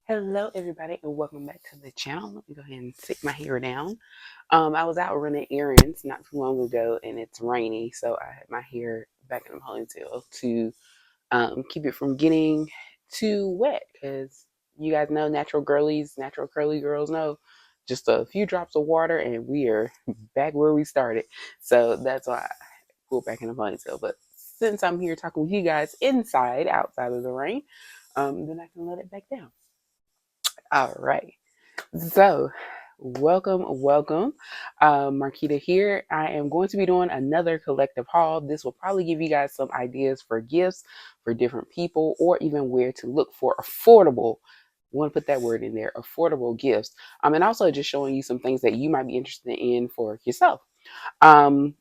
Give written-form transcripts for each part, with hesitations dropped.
Hello everybody and welcome back to the channel. Let me go ahead and take my hair down. I was out running errands not too long ago and it's rainy, so I had my hair back in a ponytail to keep it from getting too wet because you guys know natural curly girls know just a few drops of water and we are back where we started. So that's why I pulled back in a ponytail. But since I'm here talking with you guys outside of the rain, then I can let it back down. All right. So, welcome. Marquita here. I am going to be doing another collective haul. This will probably give you guys some ideas for gifts for different people or even where to look for affordable. I want to put that word in there, affordable gifts. And also just showing you some things that you might be interested in for yourself. Um,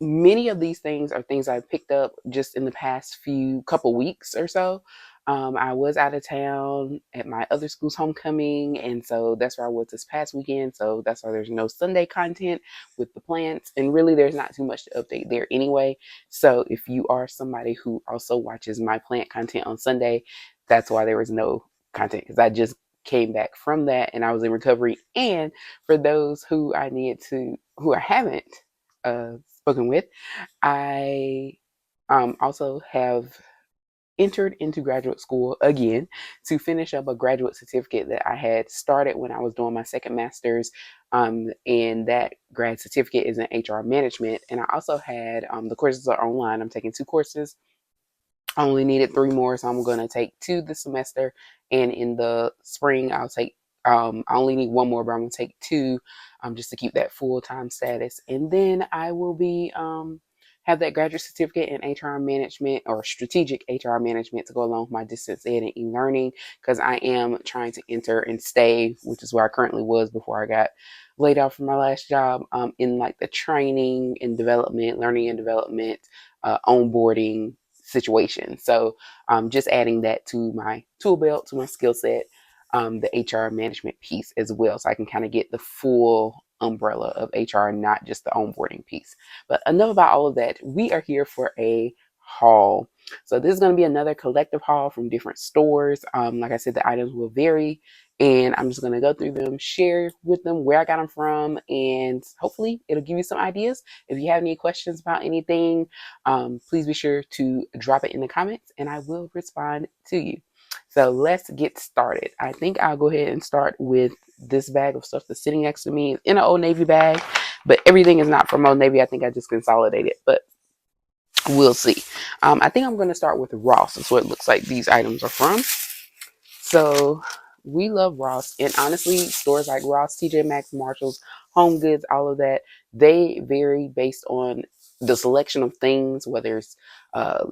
Many of these things are things I picked up just in the past few couple weeks or so. I was out of town at my other school's homecoming, and so that's where I was this past weekend. So that's why there's no Sunday content with the plants, and really there's not too much to update there anyway. So if you are somebody who also watches my plant content on Sunday, that's why there was no content because I just came back from that and I was in recovery. And for those who who I haven't spoken with, I also have entered into graduate school again to finish up a graduate certificate that I had started when I was doing my second master's. And that grad certificate is in HR management. And I also had the courses are online. I'm taking two courses. I only needed three more, so I'm going to take two this semester. And in the spring, I'll take, I only need one more, but I'm going to take two just to keep that full time status. And then I will be, have that graduate certificate in HR management or strategic HR management to go along with my distance ed and e-learning because I am trying to enter and stay, which is where I currently was before I got laid off from my last job, in like the training and development, learning and development, onboarding situation. So just adding that to my tool belt, to my skill set, the HR management piece as well. So I can kind of get the full umbrella of HR, not just the onboarding piece. But enough about all of that. We are here for a haul. So this is going to be another collective haul from different stores. Like I said, the items will vary and I'm just going to go through them, share with them where I got them from, and hopefully it'll give you some ideas. If you have any questions about anything, please be sure to drop it in the comments and I will respond to you. So let's get started. I think I'll go ahead and start with this bag of stuff that's sitting next to me. It's in an Old Navy bag, but everything is not from Old Navy. I think I just consolidated, but we'll see. I think I'm going to start with Ross. That's what it looks like these items are from. So we love Ross, and honestly, stores like Ross, TJ Maxx, Marshalls, Home Goods, all of that, they vary based on the selection of things, whether it's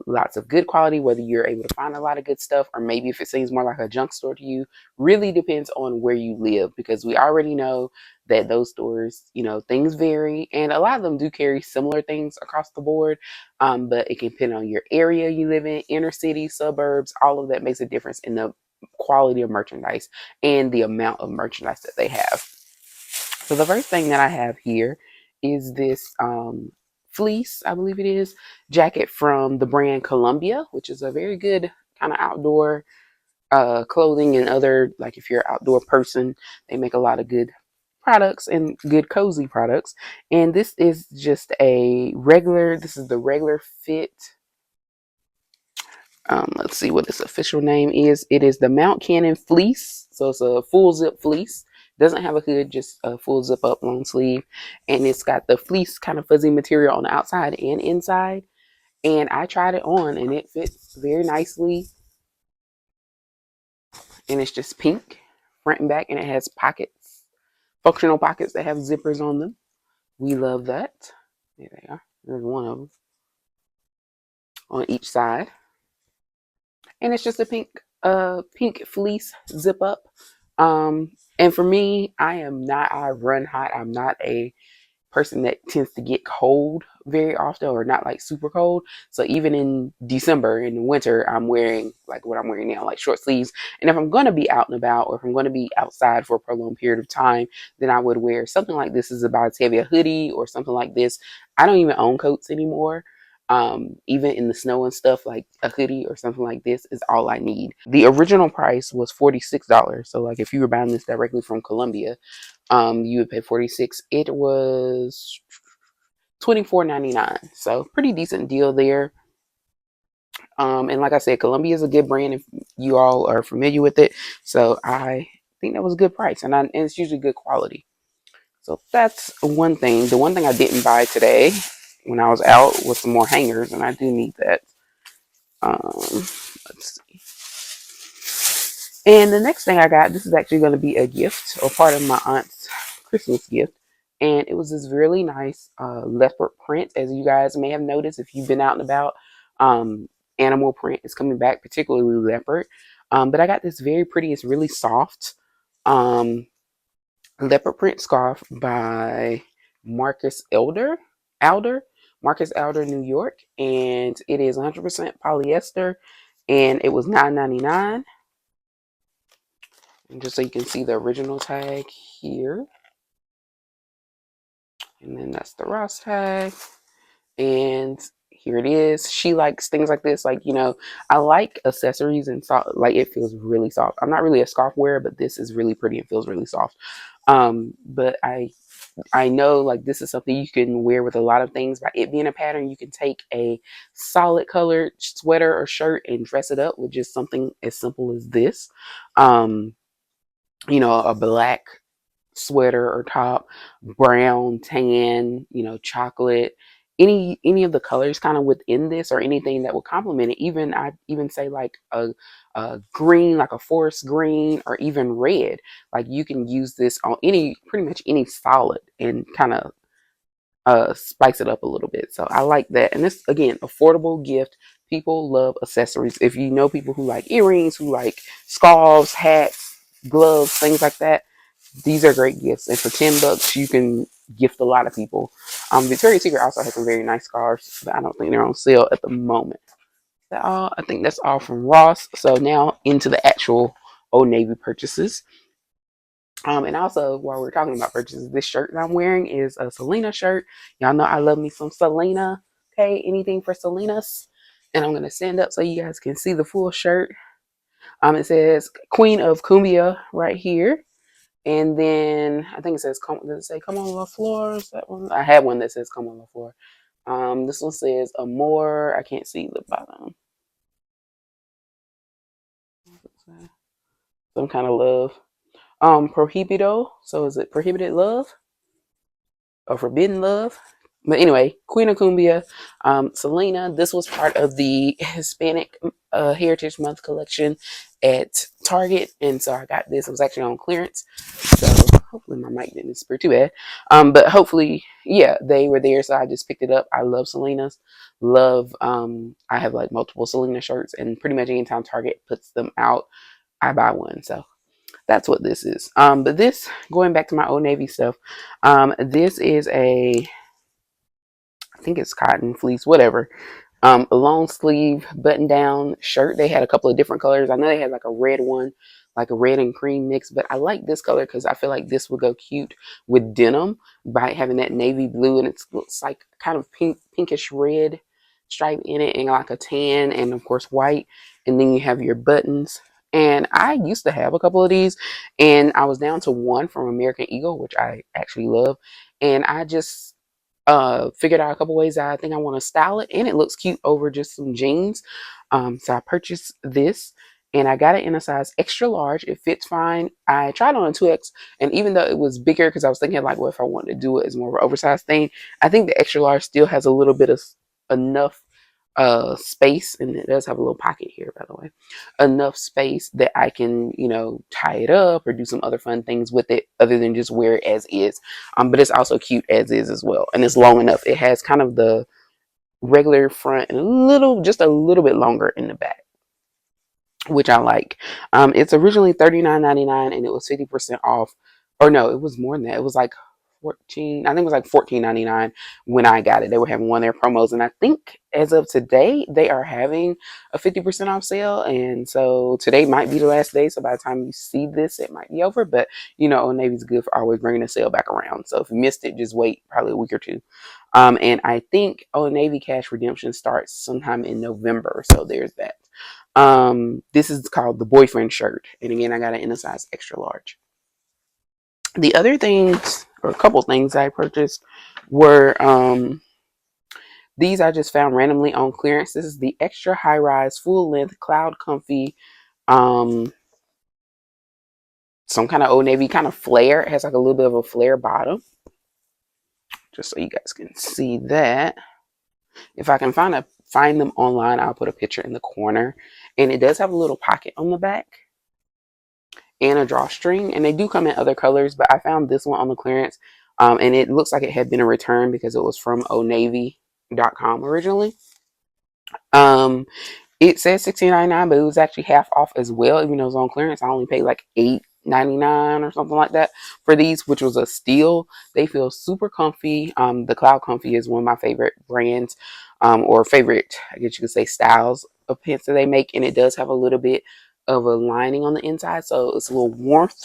lots of good quality, whether you're able to find a lot of good stuff, or maybe if it seems more like a junk store to you. Really depends on where you live because we already know that those stores, things vary, and a lot of them do carry similar things across the board. But it can depend on your area you live in, inner city, suburbs, all of that makes a difference in the quality of merchandise and the amount of merchandise that they have. So the first thing that I have here is this fleece, I believe it is, jacket from the brand Columbia, which is a very good kind of outdoor clothing and other, like if you're an outdoor person, they make a lot of good products and good cozy products. And this is just this is the regular fit. Let's see what its official name is. It is the Mount Cannon fleece. So it's a full zip fleece. Doesn't have a hood, just a full zip up long sleeve. And it's got the fleece kind of fuzzy material on the outside and inside. And I tried it on and it fits very nicely. And it's just pink front and back. And it has pockets, functional pockets that have zippers on them. We love that. There they are. There's one of them on each side. And it's just a pink fleece zip up. And for me, I run hot. I'm not a person that tends to get cold very often or not like super cold. So even in December, in the winter, I'm wearing like what I'm wearing now, like short sleeves. And if I'm going to be out and about or if I'm going to be outside for a prolonged period of time, then I would wear something like this is about as heavy a hoodie or something like this. I don't even own coats anymore. Even in the snow and stuff, like a hoodie or something like this is all I need. The original price was $46. So like if you were buying this directly from Colombia, you would pay 46. It was 24.99. So pretty decent deal there. And like I said, Columbia is a good brand if you all are familiar with it. So I think that was a good price, and it's usually good quality. So that's one thing. The one thing I didn't buy today when I was out was some more hangers, and I do need that. Let's see. And the next thing I got, this is actually going to be a gift or part of my aunt's Christmas gift. And it was this really nice leopard print, as you guys may have noticed if you've been out and about. Um, Animal print is coming back, particularly leopard. But I got this very pretty, it's really soft leopard print scarf by Marcus Alder, Marcus Alder, New York. And it is 100% polyester. And it was $9.99. And just so you can see the original tag here. And then that's the Ross tag. And here it is. She likes things like this. Like, I like accessories and soft, like it feels really soft. I'm not really a scarf wearer, but this is really pretty and feels really soft. But I know like this is something you can wear with a lot of things. By it being a pattern, you can take a solid colored sweater or shirt and dress it up with just something as simple as this. A black sweater or top, brown, tan, chocolate, any of the colors kind of within this, or anything that would complement it. Even I even say like a green, like a forest green, or even red. Like you can use this on pretty much any solid and kind of spice it up a little bit. So I like that. And this, again, affordable gift. People love accessories. If you know people who like earrings, who like scarves, hats, gloves, things like that, these are great gifts. And for $10, you can gift a lot of people. Victoria's Secret also has some very nice scarves, but I don't think they're on sale at the moment. I think that's all from Ross. So now into the actual Old Navy purchases. And also, while we're talking about purchases, this shirt that I'm wearing is a Selena shirt. Y'all know I love me some Selena. Okay, anything for Selena's. And I'm gonna stand up so you guys can see the full shirt. It says Queen of Cumbia right here. And then I think it says, does it say come on the floor? Is that one? I had one that says come on the floor. This one says Amor. I can't see the bottom. Some kind of love. Prohibido. So is it prohibited love or forbidden love? But anyway, Queen of Cumbia, Selena. This was part of the Hispanic Heritage Month collection at Target, and so I got this. It was actually on clearance, so hopefully my mic didn't disappear too bad. But hopefully, yeah, they were there, so I just picked it up. I love Selena's. Love. I have like multiple Selena shirts, and pretty much anytime Target puts them out, I buy one. So that's what this is. But this, going back to my Old Navy stuff, this is I think it's cotton fleece, whatever. A long sleeve button down shirt. They had a couple of different colors. I know they had like a red one, like a red and cream mix, but I like this color because I feel like this would go cute with denim by having that navy blue, and it's like kind of pinkish red stripe in it, and like a tan, and of course white. And then you have your buttons. And I used to have a couple of these, and I was down to one from American Eagle, which I actually love. And I just figured out a couple ways that I think I want to style it, and it looks cute over just some jeans. So I purchased this, and I got it in a size extra large. It fits fine. I tried on a 2X, and even though it was bigger, because I was thinking like, well, if I wanted to do it as more of an oversized thing, I think the extra large still has a little bit of enough space, and it does have a little pocket here, by the way, enough space that I can, tie it up or do some other fun things with it other than just wear it as is. But it's also cute as is as well, and it's long enough. It has kind of the regular front and just a little bit longer in the back, which I like. It's originally $39.99, and it was 50% off. Or no, it was more than that. It was like I think it was like 14.99 when I got it. They were having one of their promos, and I think as of today they are having a 50% off sale. And so today might be the last day. So by the time you see this, it might be over. But you know, Old Navy's good for always bringing the sale back around. So if you missed it, just wait probably a week or two. And I think Old Navy cash redemption starts sometime in November. So there's that. This is called the boyfriend shirt, and again, I got it in a size extra large. The other things, or a couple things I purchased, were these I just found randomly on clearance. This is the extra high rise full length cloud comfy, um, some kind of Old Navy kind of flare. It has like a little bit of a flare bottom, just so you guys can see that. If I can find them online, I'll put a picture in the corner. And it does have a little pocket on the back and a drawstring, and they do come in other colors, but I found this one on the clearance, and it looks like it had been a return because it was from oldnavy.com originally. It says $16.99, but it was actually half off as well. Even though it was on clearance, I only paid like $8.99 or something like that for these, which was a steal. They feel super comfy. The Cloud Comfy is one of my favorite brands, or favorite, I guess you could say, styles of pants that they make, and it does have a little bit of a lining on the inside, so it's a little warmth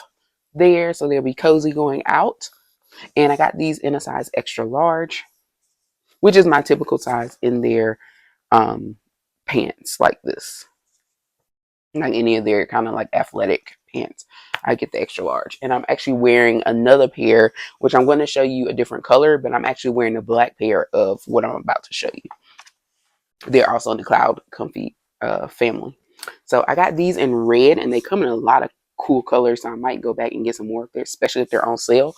there, so they'll be cozy going out. And I got these in a size extra large, which is my typical size in their pants like this, like any of their kind of like athletic pants. I get the extra large, and I'm actually wearing another pair, which I'm going to show you a different color, but I'm actually wearing a black pair of what I'm about to show you. They're also in the Cloud Comfy family. So I got these in red, and they come in a lot of cool colors, so I might go back and get some more, especially if they're on sale.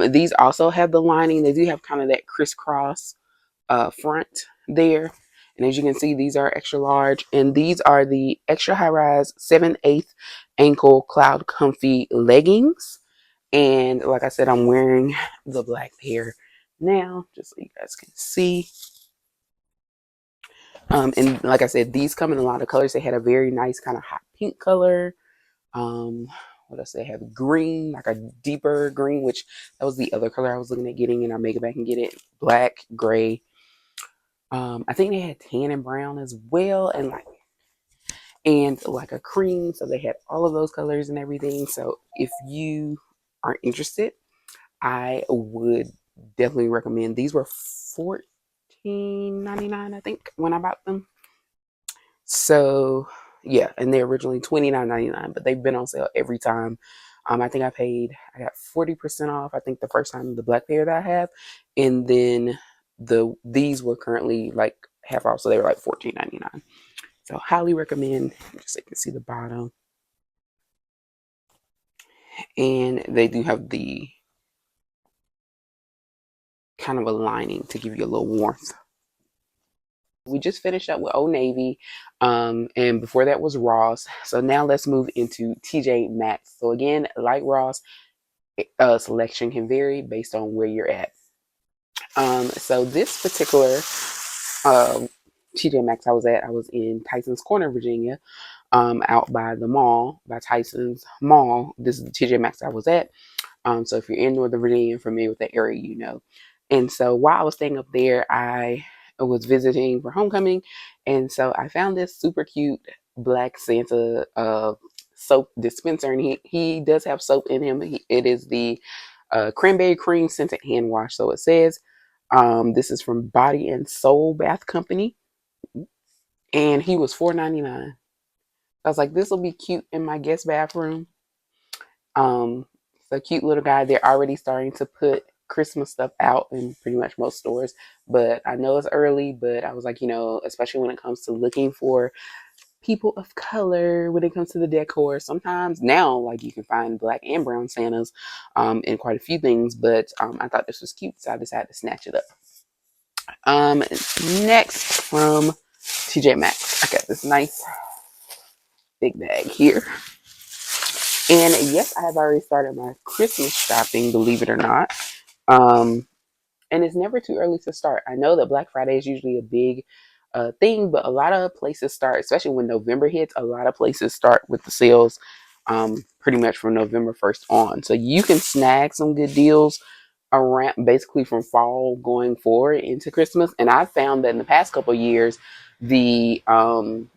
These also have the lining. They do have kind of that crisscross front there. And as you can see, these are extra large. And these are the extra high rise 7/8 ankle Cloud Comfy leggings. And like I said, I'm wearing the black pair now, just so you guys can see. And like I said, these come in a lot of colors. They had a very nice kind of hot pink color. What else? They have green, like a deeper green, which that was the other color I was looking at getting, and I'll make it back and get it. Black, gray. I think they had tan and brown as well, and like a cream. So they had all of those colors and everything. So if you are interested, I would definitely recommend. These were $14.99, I think, when I bought them. So yeah, and they're originally $29.99, but they've been on sale every time. I think I got 40% off, I think, the first time, the black pair that I have, and then these were currently like half off, so they were like $14.99. So highly recommend. Just so you can see the bottom, and they do have the kind of a lining to give you a little warmth. We just finished up with Old Navy, and before that was Ross. So now let's move into TJ Maxx. So again, like Ross, selection can vary based on where you're at. So this particular TJ Maxx I was in Tyson's Corner, Virginia, out by the mall, by Tyson's Mall. This is the TJ Maxx I was at. So if you're in Northern Virginia and familiar with that area, you know. And so while I was staying up there, I was visiting for homecoming, and so I found this super cute black Santa soap dispenser, and he does have soap in him. It is the cranberry cream scented hand wash. So it says this is from Body and Soul Bath Company, and he was $4.99. I was like, this will be cute in my guest bathroom. It's a cute little guy. They're already starting to put Christmas stuff out in pretty much most stores, but I know it's early, but I was like, especially when it comes to looking for people of color, when it comes to the decor, sometimes now, like, you can find black and brown Santas in quite a few things, but I thought this was cute, so I decided to snatch it up. Next from TJ Maxx, I got this nice big bag here. And yes, I have already started my Christmas shopping, believe it or not. And it's never too early to start. I know that Black Friday is usually a big thing, but a lot of places start, especially when November hits, a lot of places start with the sales pretty much from November 1st on. So you can snag some good deals around basically from fall going forward into Christmas. And I found that in the past couple of years, the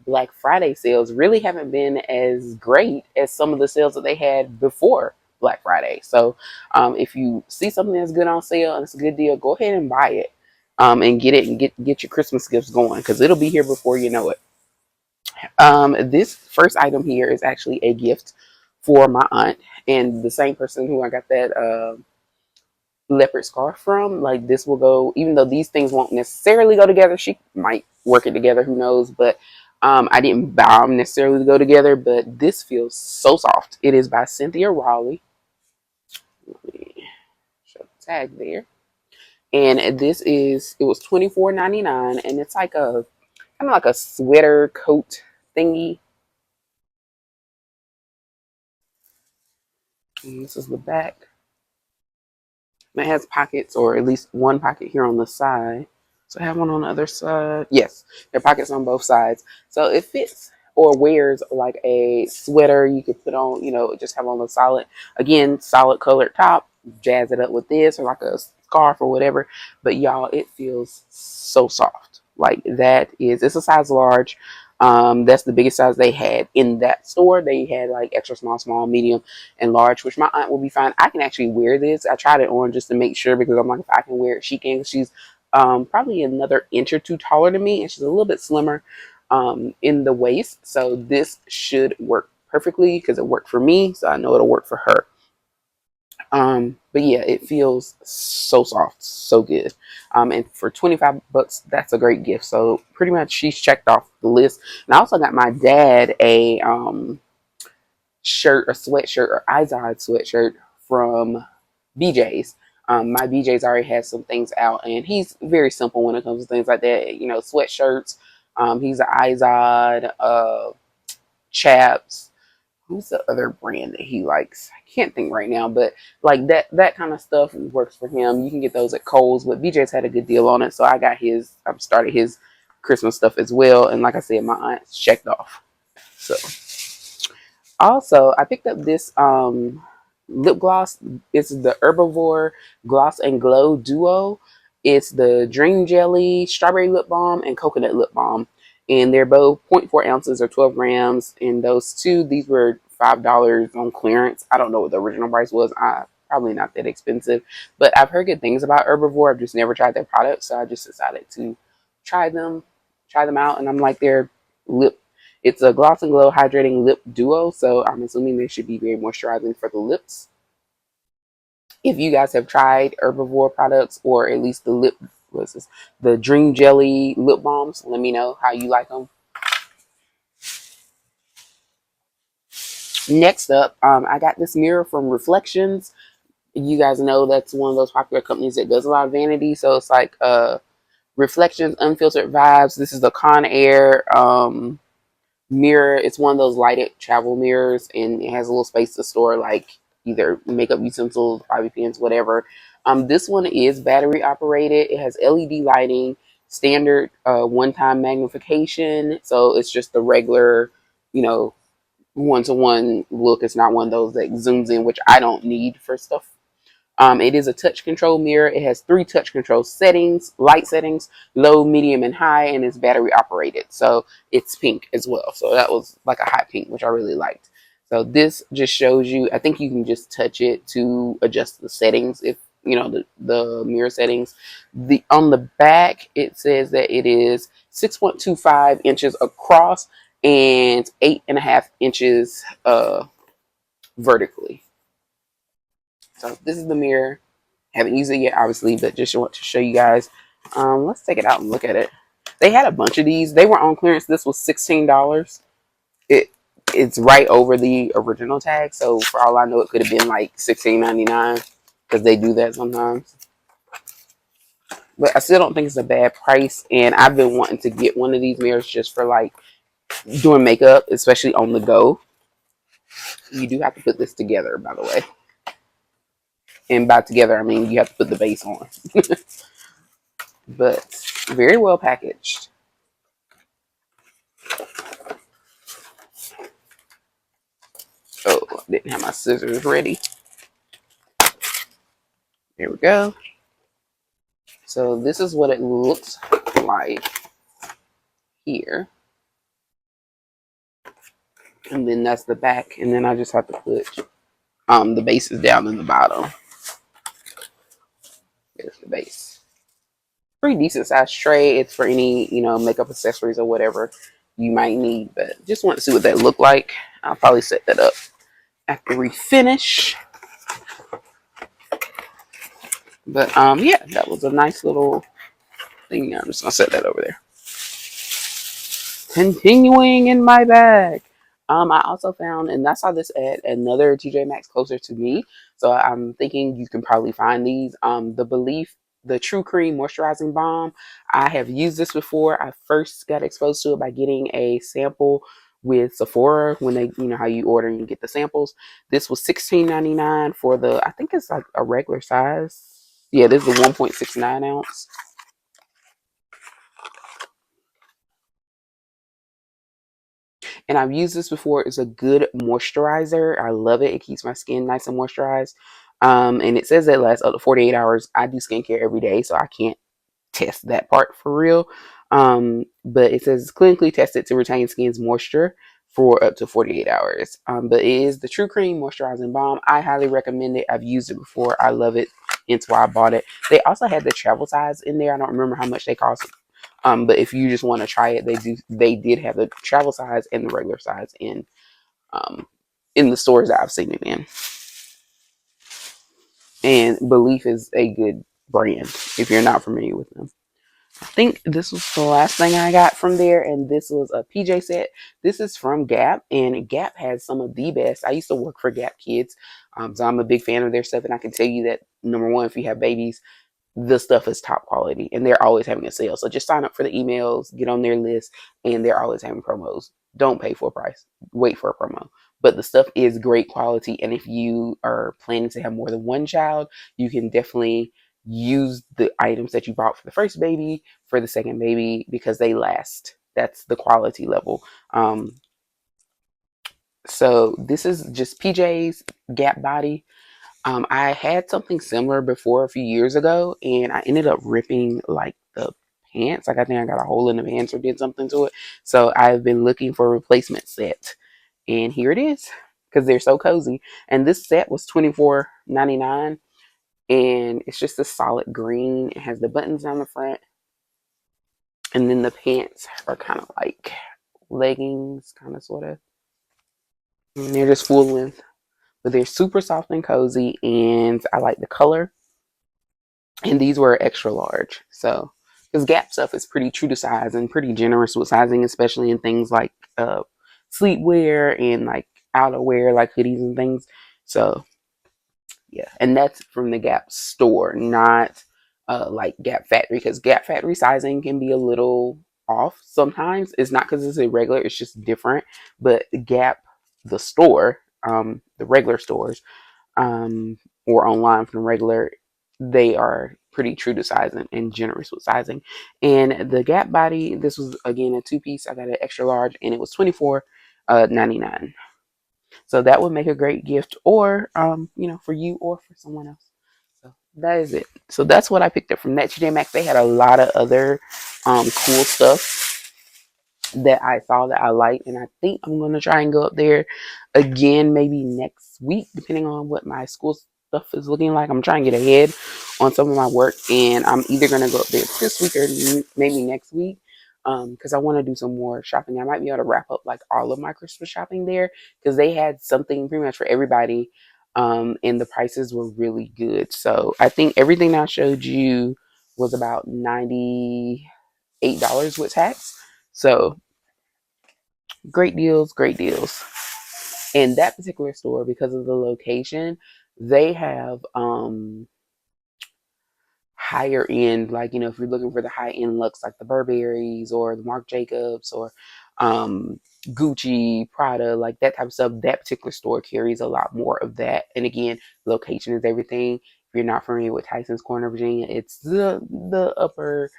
Black Friday sales really haven't been as great as some of the sales that they had before Black Friday. So if you see something that's good on sale and it's a good deal, go ahead and buy it, and get it and get your Christmas gifts going, because it'll be here before you know it. This first item here is actually a gift for my aunt, and the same person who I got that leopard scarf from. Like, this will go, even though these things won't necessarily go together, she might work it together, who knows. But I didn't buy them necessarily to go together, but this feels so soft. It is by Cynthia Raleigh. Let me show the tag there. And this is, it was $24.99, and it's like a kind of like a sweater coat thingy. And this is the back. And it has pockets, or at least one pocket here on the side. So I have one on the other side. Yes, there are pockets on both sides. So it fits or wears like a sweater you could put on, just have on a solid, again, solid colored top, jazz it up with this or like a scarf or whatever. But y'all, it feels so soft. Like, that is, it's a size large. That's the biggest size they had in that store. They had like extra small, small, medium, and large, which my aunt will be fine. I can actually wear this. I tried it on just to make sure, because I'm like, if I can wear it, she can. She's probably another inch or two taller than me, and she's a little bit slimmer in the waist. So this should work perfectly, because it worked for me, so I know it'll work for her. But yeah, it feels so soft, so good. And for 25 bucks, that's a great gift. So pretty much she's checked off the list. And I also got my dad a shirt, a sweatshirt, or Izod sweatshirt from BJ's. My BJ's already has some things out, and he's very simple when it comes to things like that. Sweatshirts. He's an Izod, chaps. Who's the other brand that he likes? I can't think right now, but like that kind of stuff works for him. You can get those at Kohl's, but BJ's had a good deal on it, so I got his. I've started his Christmas stuff as well, and like I said, my aunt's checked off. So also, I picked up this lip gloss. It's the Herbivore Gloss and Glow Duo. It's the Dream Jelly Strawberry Lip Balm and Coconut Lip Balm. And they're both 0.4 ounces or 12 grams. And those two, these were $5 on clearance. I don't know what the original price was. Probably not that expensive. But I've heard good things about Herbivore. I've just never tried their products. So I just decided to try them out. And I'm like, their lip, it's a Gloss and Glow Hydrating Lip Duo, so I'm assuming they should be very moisturizing for the lips. If you guys have tried Herbivore products, or at least the Dream Jelly lip balms, let me know how you like them. Next up, I got this mirror from Reflections. You guys know that's one of those popular companies that does a lot of vanity, so it's like Reflections Unfiltered Vibes. This is the Conair mirror. It's one of those lighted travel mirrors, and it has a little space to store like either makeup utensils, bobby pins, whatever. This one is battery operated. It has LED lighting, standard one-time magnification. So it's just the regular, you know, one-to-one look. It's not one of those that zooms in, which I don't need for stuff. It is a touch control mirror. It has 3 touch control settings, light settings, low, medium, and high, and it's battery operated. So it's pink as well. So that was like a hot pink, which I really liked. So this just shows you, I think you can just touch it to adjust the settings, if you know the mirror settings. On the back, it says that it is 6.25 inches across and 8.5 inches vertically. So this is the mirror. Haven't used it yet, obviously, but just want to show you guys. Let's take it out and look at it. They had a bunch of these. They were on clearance. This was $16. It's right over the original tag, so for all I know, it could have been like $16.99, because they do that sometimes. But I still don't think it's a bad price, and I've been wanting to get one of these mirrors just for like doing makeup, especially on the go. You do have to put this together, by the way. And by together, I mean you have to put the base on. But very well packaged. Oh, I didn't have my scissors ready. Here we go. So this is what it looks like here. And then that's the back. And then I just have to put the bases down in the bottom. Here's the base. Pretty decent size tray. It's for any, makeup accessories or whatever you might need. But just want to see what that look like. I'll probably set that up after we finish. But yeah, that was a nice little thing. I'm just gonna set that over there. Continuing in my bag. I also found, and I saw this at another TJ Maxx closer to me. So I'm thinking you can probably find these. The True Cream Moisturizing Balm. I have used this before. I first got exposed to it by getting a sample with Sephora when they, how you order and you get the samples. This was $16.99 for the, I think it's like a regular size. Yeah, this is a 1.69 ounce. And I've used this before. It's a good moisturizer. I love it. It keeps my skin nice and moisturized. And it says it lasts up to 48 hours. I do skincare every day, so I can't test that part for real. But it says clinically tested to retain skin's moisture for up to 48 hours. But it is the True Cream Moisturizing Balm. I highly recommend it. I've used it before. I love it. Hence why I bought it. They also had the travel size in there. I don't remember how much they cost. But if you just want to try it, they did have the travel size and the regular size um in the stores that I've seen it in. And Belief is a good brand if you're not familiar with them. I think this was the last thing I got from there, and this was a PJ set. This is from Gap, and Gap has some of the best. I used to work for Gap Kids, so I'm a big fan of their stuff, and I can tell you that number one, if you have babies, the stuff is top quality and they're always having a sale. So just sign up for the emails, get on their list, and they're always having promos. Don't pay for a price, wait for a promo. But the stuff is great quality. And if you are planning to have more than one child, you can definitely use the items that you bought for the first baby for the second baby because they last. That's the quality level. So this is just PJ's Gap Body. I had something similar before a few years ago, and I ended up ripping like the pants. Like I think I got a hole in the pants or did something to it. So I've been looking for a replacement set, and here it is because they're so cozy. And this set was $24.99, and it's just a solid green. It has the buttons on the front, and then the pants are kind of like leggings, kind of sort of. And they're just full length, but they're super soft and cozy, and I like the color. And these were extra large. So, because Gap stuff is pretty true to size and pretty generous with sizing, especially in things like sleepwear and like outerwear, like hoodies and things. So, yeah, and that's from the Gap store, not like Gap Factory, because Gap Factory sizing can be a little off sometimes. It's not because it's irregular; it's just different. But Gap, the store, the regular stores, um, or online from regular, they are pretty true to sizing and generous with sizing. And the Gap Body, this was again a two piece. I got an extra large, and it was $24.99. So that would make a great gift, or for you or for someone else. So that is it. So that's what I picked up from that TJ Maxx. They had a lot of other cool stuff that I saw that I liked, and I think I'm gonna try and go up there again maybe next week, depending on what my school stuff is looking like. I'm trying to get ahead on some of my work, and I'm either gonna go up there this week or maybe next week, because I want to do some more shopping. I might be able to wrap up like all of my Christmas shopping there because they had something pretty much for everybody, and the prices were really good. So I think everything I showed you was about $98 with tax. So great deals, great deals. And that particular store, because of the location, they have higher end, like if you're looking for the high end looks like the Burberrys or the Marc Jacobs or Gucci, Prada, like that type of stuff. That particular store carries a lot more of that. And again, location is everything. If you're not familiar with Tyson's Corner, Virginia, it's the upper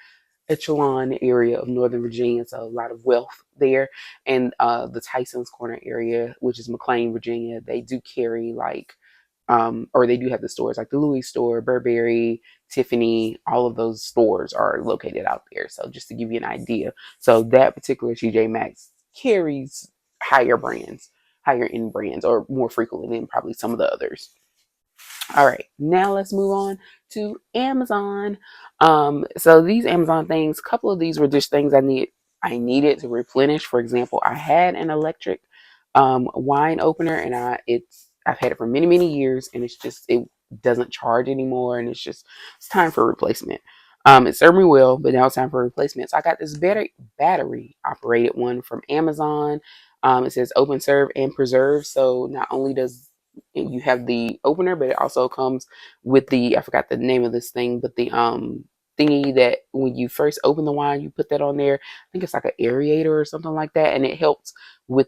echelon area of Northern Virginia. So a lot of wealth there. And the Tyson's Corner area, which is McLean, Virginia, they do carry like or they do have the stores like the Louis store, Burberry, Tiffany, all of those stores are located out there. So just to give you an idea. So that particular TJ Maxx carries higher brands, higher end brands, or more frequently than probably some of the others. All right, now let's move on to Amazon. So these Amazon things, a couple of these were just things I needed to replenish. For example, I had an electric wine opener, and I've had it for many, many years, and it doesn't charge anymore, and it's time for replacement. It served me well, but now it's time for replacement. So I got this battery operated one from Amazon. It says open, serve, and preserve. So not only does you have the opener, but it also comes with I forgot the name of this thing, but the thingy that when you first open the wine, you put that on there. I think it's like an aerator or something like that, and it helps with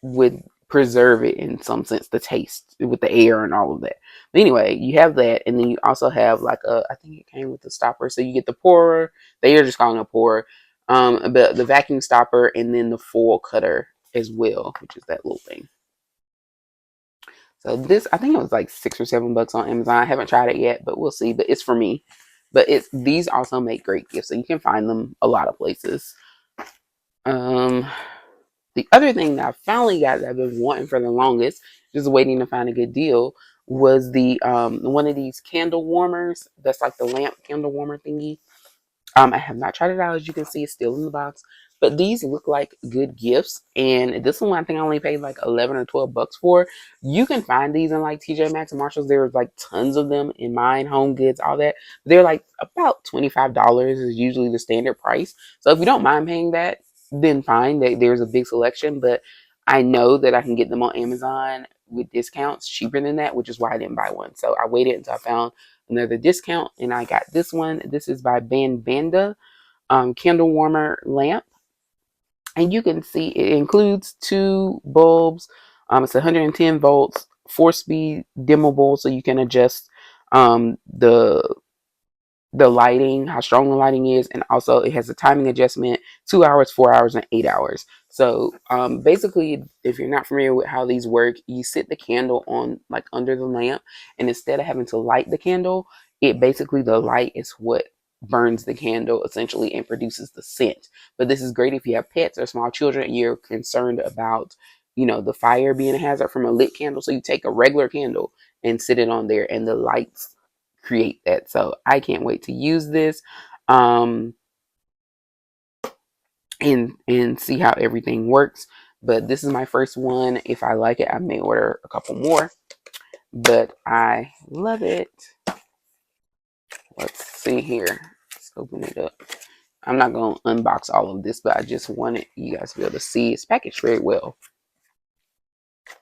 with preserve it in some sense, the taste with the air and all of that. But anyway, you have that, and then you also have like I think it came with the stopper, so you get the pourer. They are just calling it a pourer, but the vacuum stopper, and then the foil cutter as well, which is that little thing. So this, I think it was like $6 or $7 on Amazon. I haven't tried it yet, but we'll see. But it's for me. But these also make great gifts, so you can find them a lot of places. The other thing that I finally got that I've been wanting for the longest, just waiting to find a good deal, was the one of these candle warmers. That's like the lamp candle warmer thingy. I have not tried it out. As you can see, it's still in the box. But these look like good gifts. And this one, I think I only paid like 11 or $12 for. You can find these in like TJ Maxx and Marshalls. There's like tons of them in mine, Home Goods, all that. They're like about $25 is usually the standard price. So if you don't mind paying that, then fine. There's a big selection. But I know that I can get them on Amazon with discounts cheaper than that, which is why I didn't buy one. So I waited until I found another discount, and I got this one. This is by Banda candle warmer lamp, and you can see it includes 2 bulbs. It's 110 volts, 4-speed dimmable, so you can adjust the lighting, how strong the lighting is, and also it has a timing adjustment: 2 hours, 4 hours, and 8 hours. So basically, if you're not familiar with how these work, you sit the candle on like under the lamp, and instead of having to light the candle, the light is what burns the candle essentially and produces the scent. But this is great if you have pets or small children and you're concerned about the fire being a hazard from a lit candle. So you take a regular candle and sit it on there, and the lights create that. So I can't wait to use this and see how everything works. But this is my first one. If I like it, I may order a couple more, but I love it. Let's see here. Let's open it up. I'm not going to unbox all of this, but I just wanted you guys to be able to see it's packaged very well.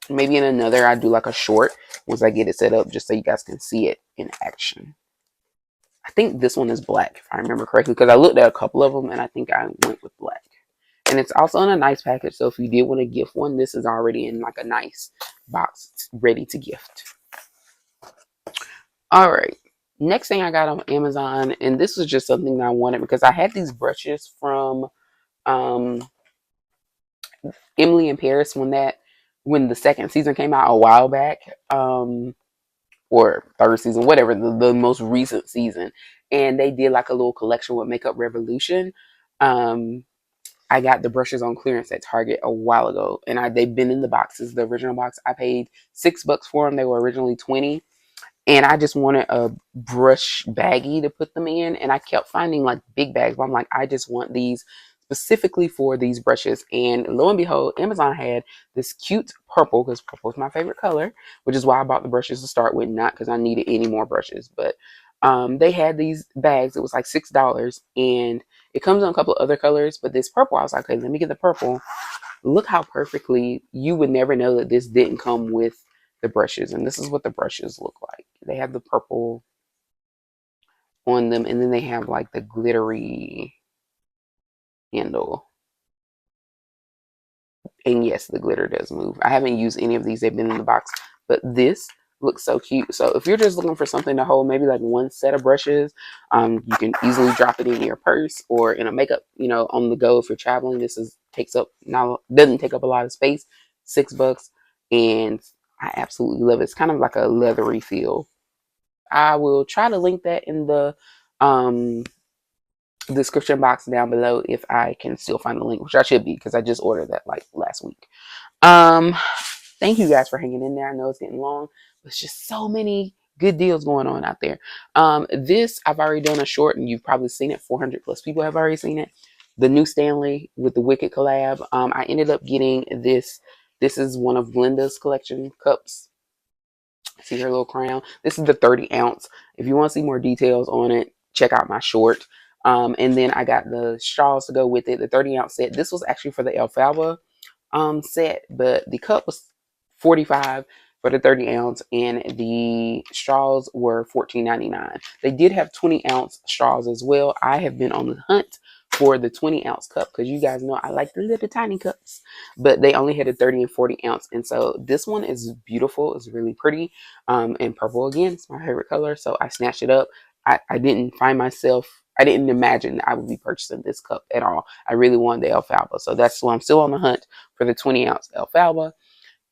Maybe in another, I do like a short once I get it set up, just so you guys can see it in action. I think this one is black, if I remember correctly, because I looked at a couple of them and I think I went with black. And it's also in a nice package, so if you did want to gift one, this is already in like a nice box ready to gift. All right, next thing I got on Amazon, and this was just something that I wanted because I had these brushes from Emily in Paris when the second season came out a while back. Or third season, whatever, the most recent season. And they did like a little collection with Makeup Revolution. I got the brushes on clearance at Target a while ago, and they've been in the boxes. The original box, I paid $6 for them. They were originally 20, and I just wanted a brush baggie to put them in, and I kept finding like big bags, but I'm like, I just want these specifically for these brushes. And lo and behold, Amazon had this cute purple, because purple is my favorite color, which is why I bought the brushes to start with, not because I needed any more brushes. But they had these bags. It was like $6, and it comes in a couple of other colors, but this purple, I was like, okay, let me get the purple. Look how perfectly, you would never know that this didn't come with the brushes. And this is what the brushes look like. They have the purple on them, and then they have like the glittery handle. And yes, the glitter does move. I haven't used any of these. They've been in the box, but this looks so cute. So if you're just looking for something to hold maybe like one set of brushes, you can easily drop it in your purse or in a makeup, on the go if you're traveling. This doesn't take up a lot of space. $6. and I absolutely love it. It's kind of like a leathery feel. I will try to link that in the um, description box down below if I can still find the link, which I should be because I just ordered that like last week. Um, Thank you guys for hanging in there. I know it's getting long, but it's just so many good deals going on out there. This I've already done a short, and you've probably seen it. 400 plus people have already seen it. The new Stanley with the Wicked collab. I ended up getting this. This is one of Glenda's collection cups. See her little crown. This is the 30 ounce. If you want to see more details on it, check out my short. And then I got the straws to go with it. The 30 ounce set. This was actually for the alfalfa set, but the cup was 45 for the 30 ounce, and the straws were 14.99. They did have 20 ounce straws as well. I have been on the hunt for the 20 ounce cup because you guys know I like the little tiny cups, but they only had a 30 and 40 ounce, and so this one is beautiful. It's really pretty, and purple again. It's my favorite color, so I snatched it up. I didn't find myself. I didn't imagine that I would be purchasing this cup at all. I really wanted the alfalfa, so that's why I'm still on the hunt for the 20 ounce alfalfa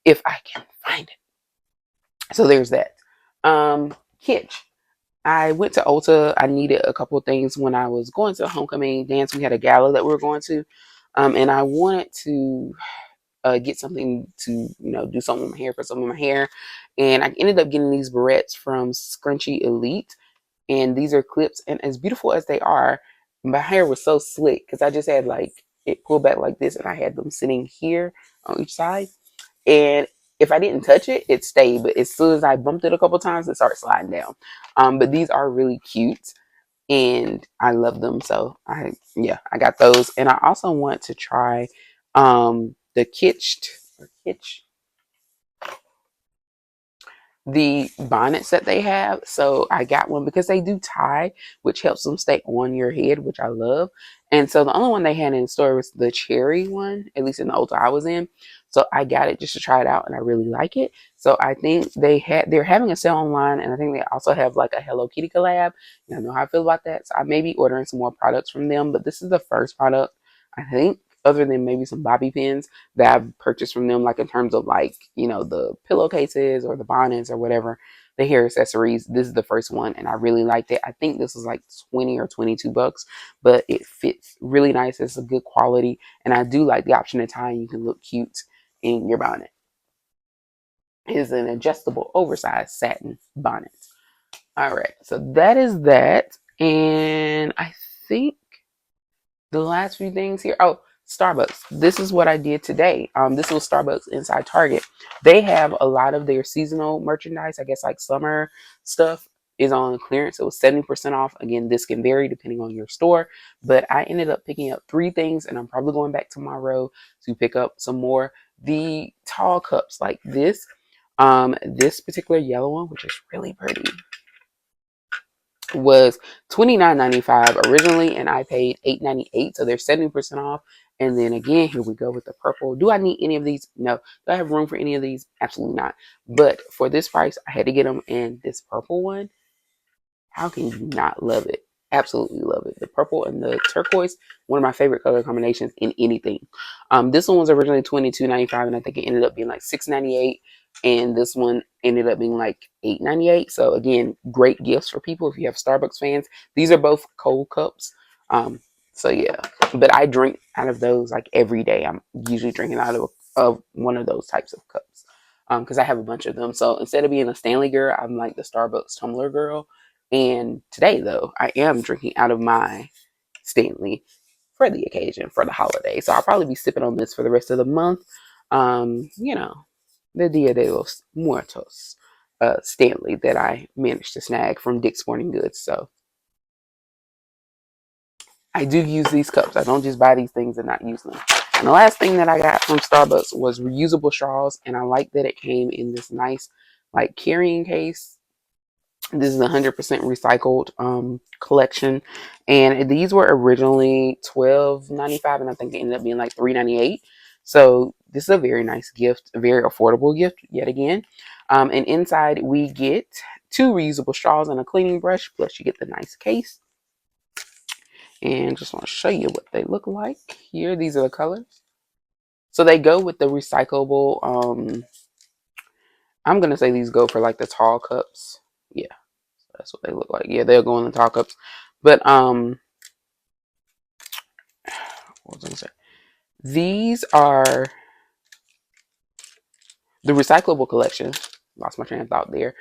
if I can find it. So there's that. Kitsch. I went to Ulta. I needed a couple of things when I was going to a homecoming dance. We had a gala that we were going to, and I wanted to get something to, do something with my hair, put something in my hair, and I ended up getting these barrettes from Scrunchie Elite, and these are clips, and as beautiful as they are, my hair was so slick because I just had like it pulled back like this, and I had them sitting here on each side. And if I didn't touch it, it stayed. But as soon as I bumped it a couple times, it started sliding down. But these are really cute, and I love them. So I got those, and I also want to try the Kitsch the bonnets that they have. So I got one because they do tie, which helps them stay on your head, which I love. And so the only one they had in store was the cherry one, at least in the Ulta I was in. So I got it just to try it out, and I really like it. So I think they're having a sale online, and I think they also have like a Hello Kitty collab. And I know how I feel about that. So I may be ordering some more products from them, but this is the first product I think, other than maybe some bobby pins, that I've purchased from them, like in terms of like, the pillowcases or the bonnets or whatever, the hair accessories. This is the first one, and I really liked it. I think this was like 20 or 22 bucks, but it fits really nice. It's a good quality, and I do like the option of tying. You can look cute in your bonnet. It is an adjustable oversized satin bonnet. All right, so that is that, and I think the last few things here. Oh, Starbucks. This is what I did today. This was Starbucks inside Target. They have a lot of their seasonal merchandise. I guess like summer stuff is on clearance. It was 70% off. Again, this can vary depending on your store, but I ended up picking up 3 things, and I'm probably going back tomorrow to pick up some more. The tall cups like this particular yellow one, which is really pretty, was $29.95 originally, and I paid $8.98. So they're 70% off. And then again, here we go with the purple. Do I need any of these? No. Do I have room for any of these? Absolutely not. But for this price, I had to get them. And this purple one, how can you not love it? Absolutely love it. The purple and the turquoise, one of my favorite color combinations in anything. This one was originally $22.95, and I think it ended up being like $6.98. And this one ended up being like $8.98. So again, great gifts for people if you have Starbucks fans. These are both cold cups. So yeah, but I drink out of those like every day. I'm usually drinking out of one of those types of cups because I have a bunch of them. So instead of being a Stanley girl, I'm like the Starbucks tumbler girl. And today, though, I am drinking out of my Stanley for the occasion, for the holiday. So I'll probably be sipping on this for the rest of the month. The Dia de los Muertos Stanley that I managed to snag from Dick's Sporting Goods. So I do use these cups. I don't just buy these things and not use them. And the last thing that I got from Starbucks was reusable straws. And I like that it came in this nice, like, carrying case. This is a 100% recycled collection, and these were originally $12.95, and I think it ended up being like $3.98. So this is a very nice gift, a very affordable gift yet again. And inside we get 2 reusable straws and a cleaning brush, plus you get the nice case. And just want to show you what they look like here. These are the colors. So they go with the recyclable I'm gonna say these go for like the tall cups. Yeah, that's what they look like. Yeah, they'll go in the tall cups. But what was I gonna say? These are the recyclable collection. Lost my train of thought there.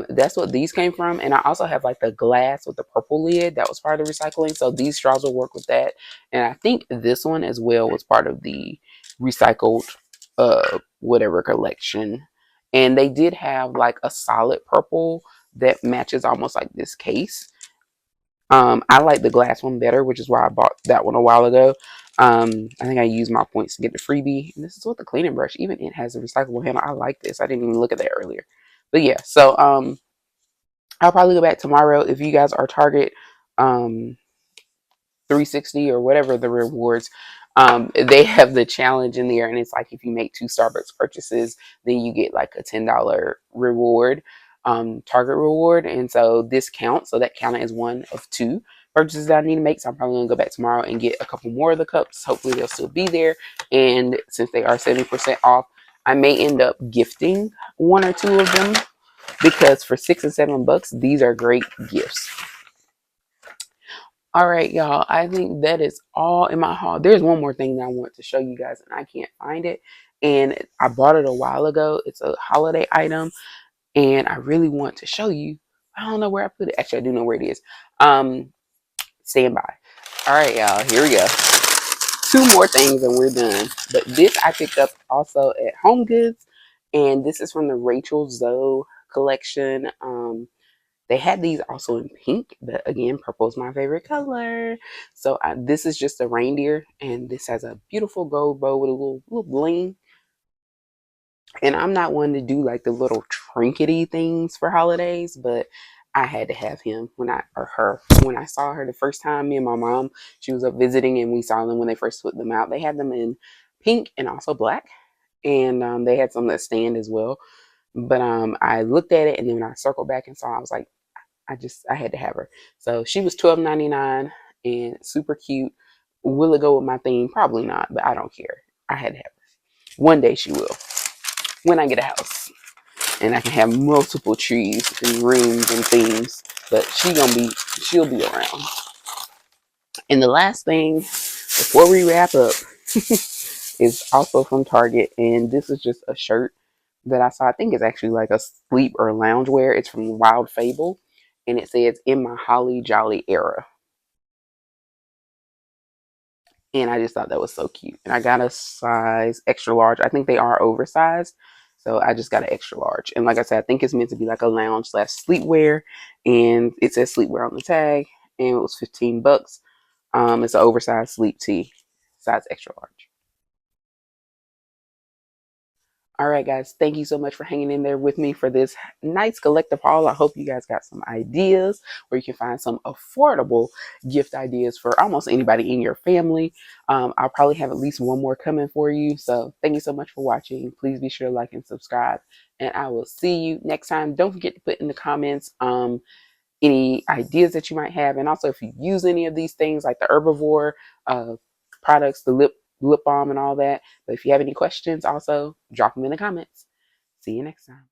That's what these came from, and I also have like the glass with the purple lid that was part of the recycling. So these straws will work with that, and I think this one as well was part of the recycled whatever collection. And they did have like a solid purple that matches almost like this case. I like the glass one better, which is why I bought that one a while ago. I think I used my points to get the freebie. And this is what the cleaning brush, even it has a recyclable handle. I like this. I didn't even look at that earlier. But yeah, so I'll probably go back tomorrow. If you guys are Target, 360 or whatever the rewards, they have the challenge in there, and it's like if you make 2 Starbucks purchases, then you get like a $10 reward, Target reward. And so this counts, so that counted as one of 2 purchases that I need to make. So I'm probably gonna go back tomorrow and get a couple more of the cups. Hopefully they'll still be there, and since they are 70% off, I may end up gifting 1 or 2 of them, because for $6 and $7 these are great gifts. All right, y'all. I think that is all in my haul. There's one more thing that I want to show you guys, and I can't find it. And I bought it a while ago. It's a holiday item, and I really want to show you. I don't know where I put it. Actually, I do know where it is. Stand by. All right, y'all. Here we go. 2 more things, and we're done. But this I picked up also at Home Goods, and this is from the Rachel Zoe collection. They had these also in pink, but again, purple is my favorite color. So this is just a reindeer, and this has a beautiful gold bow with a little bling. And I'm not one to do like the little trinkety things for holidays, but I had to have him when I or her when I saw her the first time. Me and my mom, she was up visiting, and we saw them when they first put them out. They had them in pink and also black, and they had some that stand as well. But I looked at it, and then when I circled back and saw, I was like, I had to have her. So she was $12.99 and super cute. Will it go with my theme? Probably not, but I don't care. I had to have her. One day she will. When I get a house and I can have multiple trees and rooms and themes, but she'll be around. And the last thing before we wrap up is also from Target, and this is just a shirt that I saw. I think it's actually like a sleep or lounge wear. It's from Wild Fable, and it says "In my Holly Jolly Era," and I just thought that was so cute. And I got a size extra large. I think they are oversized, so I just got an extra large. And like I said, I think it's meant to be like a lounge slash sleepwear, and it says sleepwear on the tag, and it was $15. It's an oversized sleep tee, size extra large. All right, guys, thank you so much for hanging in there with me for this nice collective haul. I hope you guys got some ideas where you can find some affordable gift ideas for almost anybody in your family. I'll probably have at least one more coming for you. So thank you so much for watching. Please be sure to like and subscribe, and I will see you next time. Don't forget to put in the comments any ideas that you might have, and also if you use any of these things like the herbivore products, the lip balm and all that. But if you have any questions, also drop them in the comments. See you next time.